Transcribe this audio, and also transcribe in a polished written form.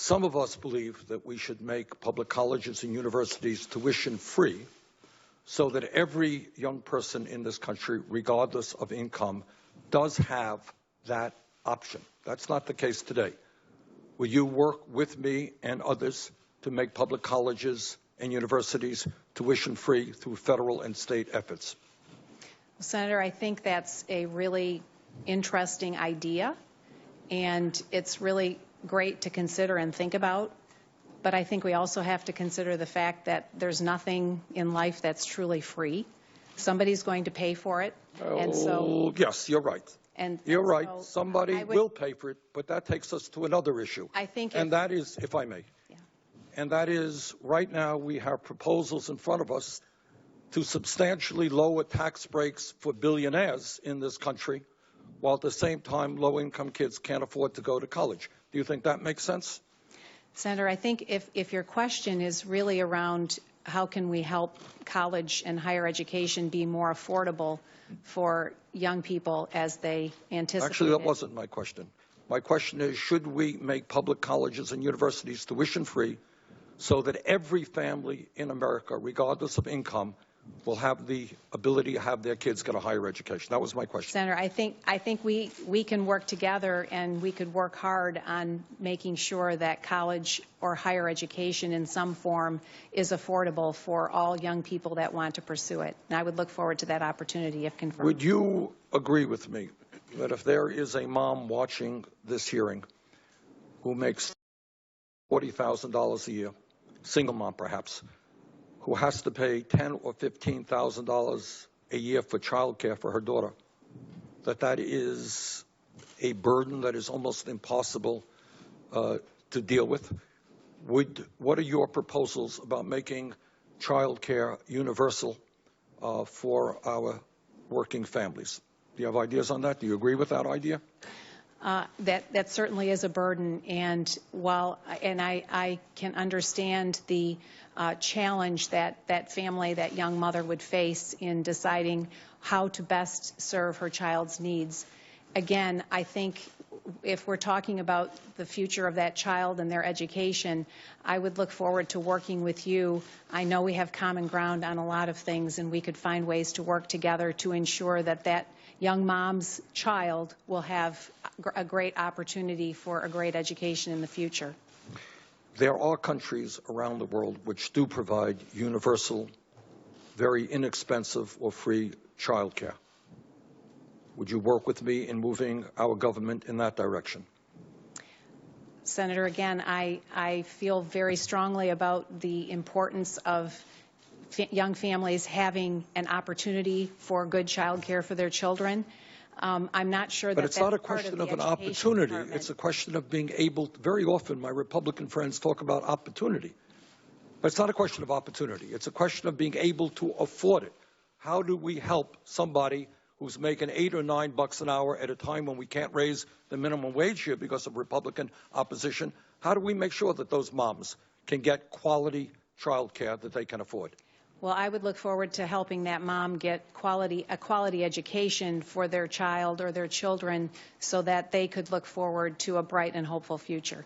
Some of us believe that we should make public colleges and universities tuition-free so that every young person in this country, regardless of income, does have that option. That's not the case today. Will you work with me and others to make public colleges and universities tuition-free through federal and state efforts? Senator, I think that's a really interesting idea, and it's really great to consider and think about. But I think we also have to consider the fact that there's nothing in life that's truly free. Somebody's going to pay for it. And so, yes, you're right. You're right. So somebody will pay for it, but that takes us to another issue. I think, and that is, if I may, and that is, right now we have proposals in front of us to substantially lower tax breaks for billionaires in this country, while at the same time low-income kids can't afford to go to college. Do you think that makes sense? Senator, I think if your question is really around how can we help college and higher education be more affordable for young people as they anticipate. Actually, that wasn't my question. My question is, should we make public colleges and universities tuition-free so that every family in America, regardless of income, will have the ability to have their kids get a higher education? That was my question. Senator, I think we can work together, and we could work hard on making sure that college or higher education in some form is affordable for all young people that want to pursue it. And I would look forward to that opportunity if confirmed. Would you agree with me that if there is a mom watching this hearing who makes $40,000 a year, single mom perhaps, who has to pay $10,000 or $15,000 a year for child care for her daughter, that is a burden that is almost impossible to deal with? What are your proposals about making child care universal for our working families? Do you have ideas on that? Do you agree with that idea? That certainly is a burden, and I can understand the challenge that family, that young mother would face in deciding how to best serve her child's needs. Again, I think if we're talking about the future of that child and their education, I would look forward to working with you. I know we have common ground on a lot of things, and we could find ways to work together to ensure that that young mom's child will have a great opportunity for a great education in the future. There are countries around the world which do provide universal, very inexpensive or free child care. Would you work with me in moving our government in that direction? Senator, again, I feel very strongly about the importance of young families having an opportunity for good child care for their children. I'm not sure that But it's not a question of an opportunity. It's a question of being able to, very often my Republican friends talk about opportunity. But it's not a question of opportunity. It's a question of being able to afford it. How do we help somebody who's making $8 or $9 an hour at a time when we can't raise the minimum wage here because of Republican opposition? How do we make sure that those moms can get quality child care that they can afford? Well, I would look forward to helping that mom get a quality education for their child or their children so that they could look forward to a bright and hopeful future.